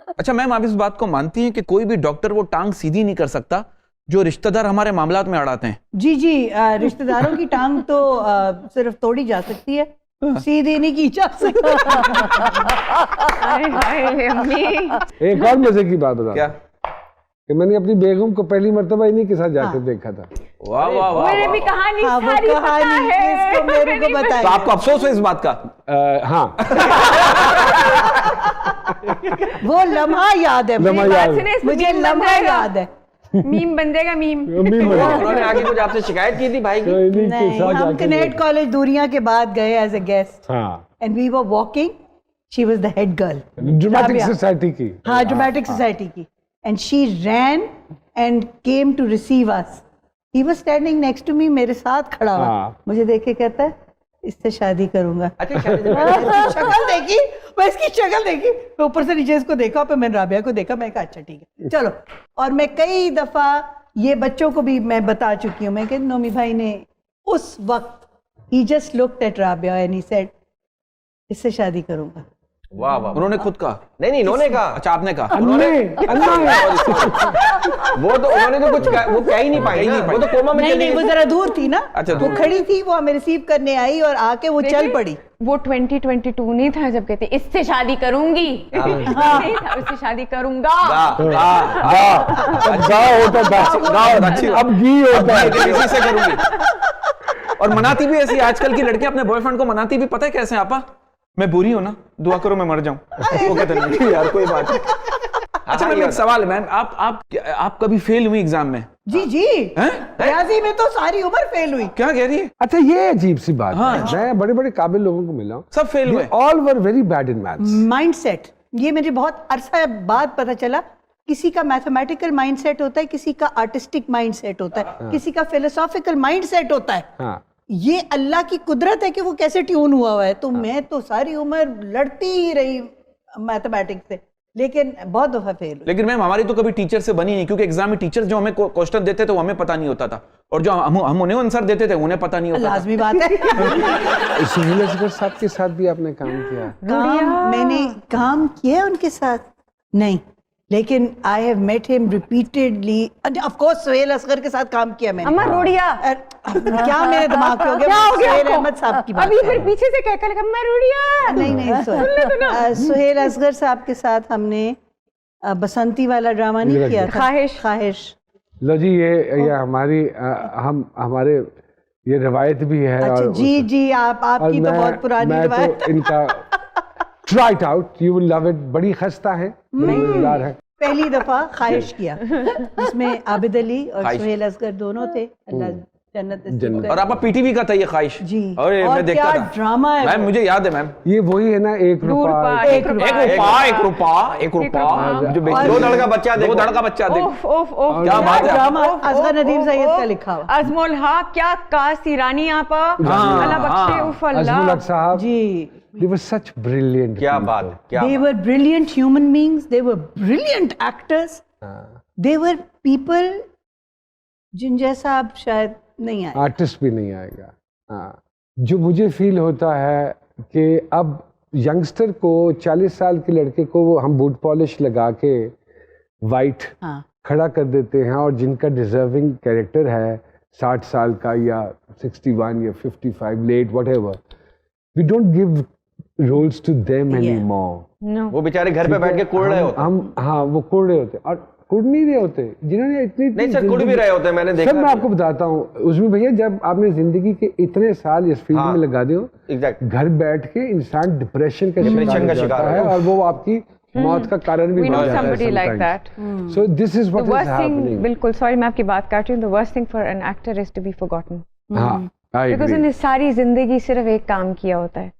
अच्छा मैम, आप इस बात को मानती हैं कि कोई भी डॉक्टर वो टांग सीधी नहीं कर सकता जो रिश्तेदार हमारे मामलात में अड़ाते हैं? जी जी, रिश्तेदारों की टांग तो सिर्फ तोड़ी जा सकती है, सीधी नहीं की जा सकती। एक और मजे की बात बता क्या? कि मैंने अपनी बेगम को पहली मर्तबा इन्हीं के साथ जाते देखा था। वाह वाह वाह, मेरे भी कहानी हाँ, वो सारी पता कहानी है। इसको मेरे को बताइए। तो आपको अफसोस है इस बात का? हाँ वो लम्हा याद है, लम्हा याद है। मुझे लम्हा याद है। मीम बन जाएगा, मीम। उन्होंने आगे कुछ आपसे शिकायत की थी भाई की? नहीं, हम कनेट कॉलेज दूरिया के बाद गए as a guest and we were walking, she was the head girl dramatic society की। हाँ, ड्रामेटिक सोसाइटी की, and she ran and came to receive us. He was standing next to me, मेरे साथ खड़ा हुआ, मुझे देख के कहता है इससे शादी करूंगा। अच्छा शादी शक्ल देखी, मैं इसकी शक्ल देखी, मैं ऊपर से नीचे इसको देखा, फिर मैंने राबिया को देखा, मैं कहा अच्छा ठीक है चलो। और मैं कई दफा ये बच्चों को भी मैं बता चुकी हूँ, मैं कहती नोमी भाई ने उस वक्त ही just looked at Rabia and he said इससे शादी करूंगा। वाह वाह, उन्होंने खुद कहा? नहीं, इन्होंने कहा। अच्छा आपने कहा? वो तो उन्होंने तो कुछ वो कह ही नहीं पाई ना, वो तो कोमा में चली नहीं, वो गई। जरा दूर थी ना। अच्छा, वो खड़ी थी, वो हमें रिसीव करने आई और आके वो चल पड़ी। वो 2022 नहीं था जब कहते इससे शादी करूंगी, नहीं था उससे शादी करूंगा। अब घी होता है। इसी से करूंगी। और मनाती भी ऐसी, आजकल की लड़कियां अपने बॉयफ्रेंड को मनाती भी पता है कैसे? आपा मैं बुरी हूं ना, दुआ करो मैं मर जाऊं। वो कहते नहीं यार कोई बात नहीं। अच्छा मैम, एक सवाल है मैम, आप कभी फेल हुई एग्जाम में? जी जी, रियाजी में तो सारी उम्र फेल हुई। क्या कह रही है? अच्छा ये अजीब सी बात है, मैं बड़े बड़े काबिल लोगों को मिला हूँ, सब फेल हुए। All were very bad in maths. Mindset, ये मुझे बहुत अरसा बाद पता चला, किसी का मैथमेटिकल माइंडसेट होता है, किसी का आर्टिस्टिक माइंडसेट होता है, किसी का फिलोसॉफिकल माइंडसेट होता है। ये अल्लाह की कुदरत है कि वो कैसे ट्यून हुआ है। तो मैं तो सारी उम्र लड़ती ही रही मैथमेटिक्स से, लेकिन बहुत दफा फेल। लेकिन मैम हमारी तो कभी टीचर से बनी नहीं, क्योंकि एग्जाम में टीचर जो हमें क्वेश्चन देते थे वो हमें पता नहीं होता था, और जो हम उन्हें आंसर देते थे उन्हें पता नहीं होता। लाजमी बात है। सुहेल असगर साहब के साथ भी आपने काम किया? मैंने काम किया उनके साथ नहीं, लेकिन I have met him repeatedly. Of course Suhail Asgar के साथ काम किया मैंने। अम्मा रोड़िया, क्या मेरे दिमाग में हो गया? सुहेल अहमद साहब की बात अभी फिर पीछे से कहकर लगा मैं रोड़िया। नहीं, सुहेल असगर साहब के साथ हमने बसंती वाला ड्रामा नहीं किया था, ख्वाहिश। लो जी, ये हमारी हमारे ये रवायत भी है। अच्छा, और जी जी, आपकी तो बहुत पुरानी रवायत तो इनका try it out, you will love it. बड़ी खस्ता है, मजेदार है। पहली दफा ख्वाहिश किया, जिसमें आबिद अली और सुहेल असगर दोनों थे, अल्लाह जन्नत नसीब करे। और आपका पीटीवी का था ये ख्वाहिश जी, और मैं देखता क्या था। ड्रामा है मैम मुझे याद है मैम, ये वही है ना, एक रुपया एक रुपया जो दो धड़ का बच्चा देखो, दो धड़ का बच्चा देखो, क्या बात है। ड्रामा असगर नदीम सैयद का लिखा हुआ। अजमल हक, क्या कास्ट ईरानी आपा, अल्लाह बख्शे, उफ अल्लाह। अजमल हक साहब जी, they were such brilliant क्या people. बात, क्या they were brilliant human beings, they were brilliant actors, they were people जिन जैसा आप शायद नहीं आए। आर्टिस्ट भी नहीं आएगा। हाँ, जो मुझे फील होता है कि अब यंगस्टर को, 40 साल के लड़के को वो हम बूट पॉलिश लगा के वाइट खड़ा कर देते हैं, और जिनका डिजर्विंग कैरेक्टर है 60 साल का या 61 या 55 late whatever, we don't give roles to them anymore. वो बेचारे घर पे बैठ के कुड़ रहे होते। हम हाँ, वो कुड़ रहे होते, और कुड़ नहीं रहे होते जिन्होंने इतनी नहीं सर, कुड़ भी रहे होते, मैंने देखा। सर मैं आपको बताता हूँ, उसमें भैया जब आपने जिंदगी के इतने साल इस फील्ड में लगा दो, घर बैठ के इंसान डिप्रेशन का शिकार है, और वो आपकी मौत का कारण भी बन जाता है। So this is what is happening. बिल्कुल, सॉरी मैं आपकी बात काट रही हूँ। The worst thing for an actor is to be forgotten. हाँ, बिकॉज उन्हें सारी जिंदगी सिर्फ एक काम किया होता है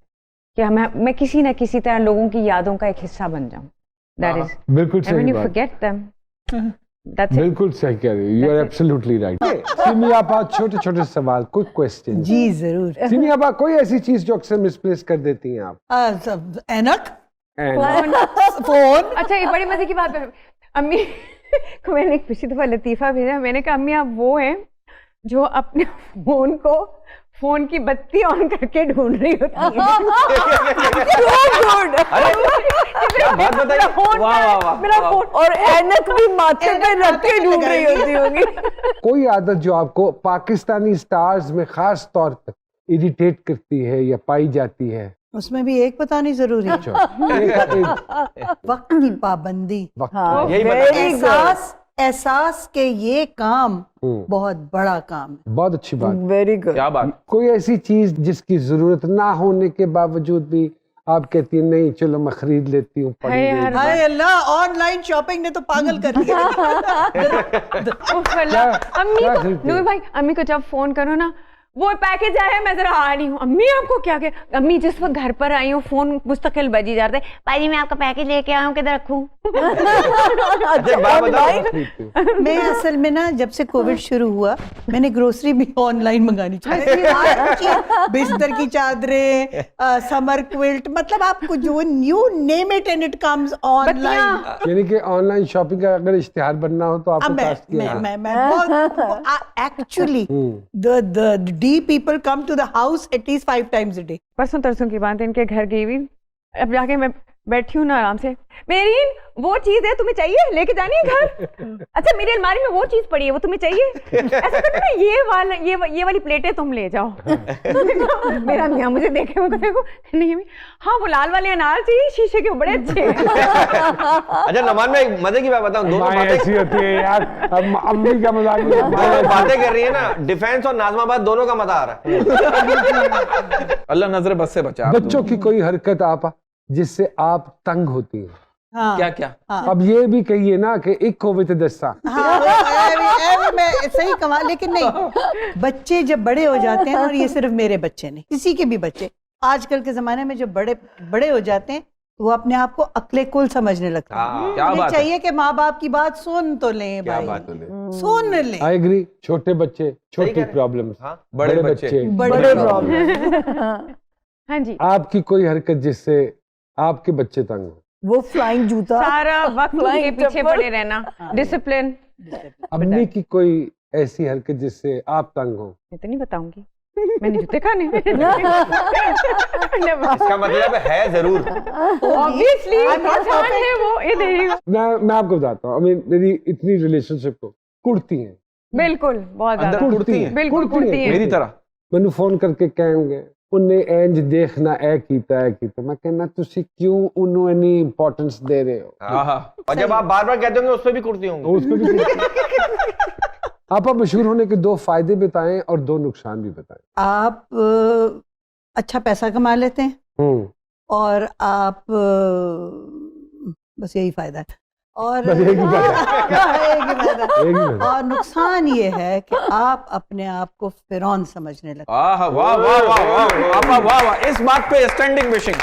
कि मैं किसी ना किसी तरह लोगों की यादों का एक हिस्सा बन जाऊं। That is, बिल्कुल सही when you बात। forget them, that's it. बिल्कुल सही कह रही हो, you are absolutely right। Simi आपा, छोटे छोटे सवाल, क्विक क्वेश्चन। जी जरूर। सिमी आपा, कोई ऐसी चीज जो अक्सर मिसप्लेस कर देती हैं आप? ऐनक, फोन। अच्छा, ये बड़ी मजे की बात है। अम्मी को मैंने एक पिछली दफा लतीफा भेजा, मैंने कहा अम्मी आप वो हैं जो अपने फोन को फोन की बत्ती ऑन करके ढूंढ रही होती है। क्या बात बताइए, फोन वाह, वाह, वाह, मेरा फोन और ऐनक भी माथे पे रख के ढूंढ रही होती होगी। कोई आदत जो आपको पाकिस्तानी स्टार्स में खास तौर पर इरिटेट करती है या पाई जाती है? उसमें भी एक बतानी जरूरी है, वक्त की पाबंदी। हाँ, यही एहसास के ये काम बहुत बड़ा काम है। बहुत अच्छी बात। Very good. क्या बात। कोई ऐसी चीज जिसकी जरूरत ना होने के बावजूद भी आप कहती हैं नहीं चलो मैं खरीद लेती हूँ, पढ़ है यार। लेती हूँ। हाय अल्लाह, ऑनलाइन शॉपिंग ने तो पागल कर दिया। अम्मी क्या को खरीदते हो? नूर भाई, अम्मी को जब फोन करो ना, वो पैकेज आया है मैं जरा आ रही हूँ। अम्मी आपको क्या क्या, अम्मी जिस वक्त घर पर आई हूँ फोन मुस्तकिल बजी जा रहा है, पाजी मैं आपका पैकेज लेके आया हूँ, किधर रखूँ? मैं असल में ना जब से कोविड शुरू हुआ मैंने ग्रोसरी भी ऑनलाइन मंगानी चाहिए। बिस्तर की चादरें, समर क्विल्ट, मतलब आपको जो new name it and it comes online. यानी कि ऑनलाइन शॉपिंग का अगर इश्तिहार बनना हो तो आपको टास्क किया है। मैं actually the D people come to the house at least 5 times a day। परसों तरसों की बात है, इनके घर गई हुई, अब जाके मैं बैठी हूँ ना आराम से, मेरीन वो चीज है तुम्हें चाहिए, लेके जानी है घर? अच्छा मेरी अलमारी में वो चीज पड़ी है, वो तुम्हें चाहिए? ऐसा करो ना, ये वाली प्लेटें तुम ले जाओ। मेरा मियाँ मुझे देखे वो देखो, नहीं हाँ वो लाल वाले अनार चाहिए शीशे के, वो बड़े अच्छे हैं। अच्छा नमान में एक मजे की बात बताऊं, दोनों माएं ऐसी होती है यार, अब अम्मी का मजाक नहीं है। दोनों बातें कर रही है ना, डिफेंस और नाजमाबाद दोनों का मजा आ रहा है। अल्लाह नजर बस से बचा। बच्चों की कोई हरकत आप जिससे आप तंग होती हैं? हाँ, क्या क्या? अब ये भी कहिए ना कि एक को वित दस्ता। हाँ, मैं सही कहा, लेकिन नहीं, बच्चे जब बड़े हो जाते हैं, और ये सिर्फ मेरे बच्चे नहीं, किसी के भी बच्चे आजकल के जमाने में जब बड़े हो जाते हैं वो अपने आप को अक्ले कुल समझने लगते हैं। क्या बात है। चाहिए कि माँ बाप की बात सुन तो लें क्या भाई, बात है। सुन लें। I agree. छोटे बच्चे छोटी प्रॉब्लम्स, हाँ, बड़े बच्चे बड़े प्रॉब्लम। हाँ जी, आपकी कोई हरकत जिससे आपके बच्चे तंग हो? वो फ्लाइंग जूता, सारा वक्त उनके पीछे पड़े रहना, डिसिप्लिन। अम्मी की कोई ऐसी हरकत जिससे आप तंग हो? मैं तो नहीं बताऊंगी, मैंने जूते खाने। इसका मतलब है जरूर। ऑब्वियसली है वो, ये देखिए। मैं आपको बताता हूँ, मेरी इतनी रिलेशनशिप को कुड़ती हैं, बिल्कुल बहुत ज्यादा अंदर कुड़ती हैं, बिल्कुल कुड़ती है। मेरी तरह। मैंने फोन करके कहेंगे उन्हें इंज देखना है कीता मैं कहना तुसी क्यों उन्होंने इतनी इंपॉर्टेंस दे रहे हो? और जब आप बार बार कहते होंगे उस पर भी कुर्ती होंगी। उस पे भी आप मशहूर होने के 2 फायदे बताएं और 2 नुकसान भी बताएं। आप अच्छा पैसा कमा लेते हैं और आप बस यही फायदा है, और बस एक ही फायदा। एक ही फायदा। एक ही फायदा। और नुकसान ये है कि आप अपने आप को फिरौन समझने लगते हैं। वाह वाह वाह वाह वाह वाह वाह वाह, इस बात पे स्टैंडिंग विशिंग।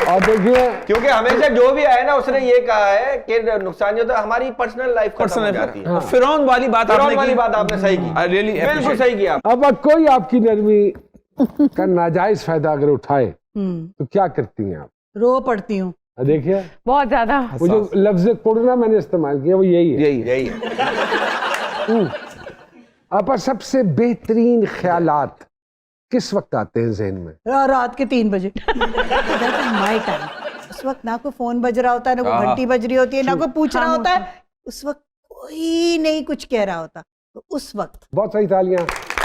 और देखिए, क्योंकि हमेशा जो भी आया ना उसने ये कहा है कि नुकसान जो था हमारी पर्सनल लाइफ खत्म हो जाती है। फिरौन वाली बात आपने सही की, रियली बिल्कुल सही किया। अब कोई आपकी नरमी का नाजायज फायदा अगर उठाए तो क्या करती हैं आप? रो पड़ती हूँ। देखिए बहुत ज्यादा। वो जो लफ्ज कुड़ना मैंने इस्तेमाल किया वो यही है। यही है। आप सबसे बेहतरीन ख्यालात किस वक्त आते हैं जहन में? रात के 3 बजे। My time. उस वक्त ना कोई फोन बज रहा होता है, ना कोई घंटी बज रही होती है, ना कोई पूछ रहा होता है, उस वक्त कोई नहीं कुछ कह रहा होता, तो उस वक्त बहुत सही तालियां।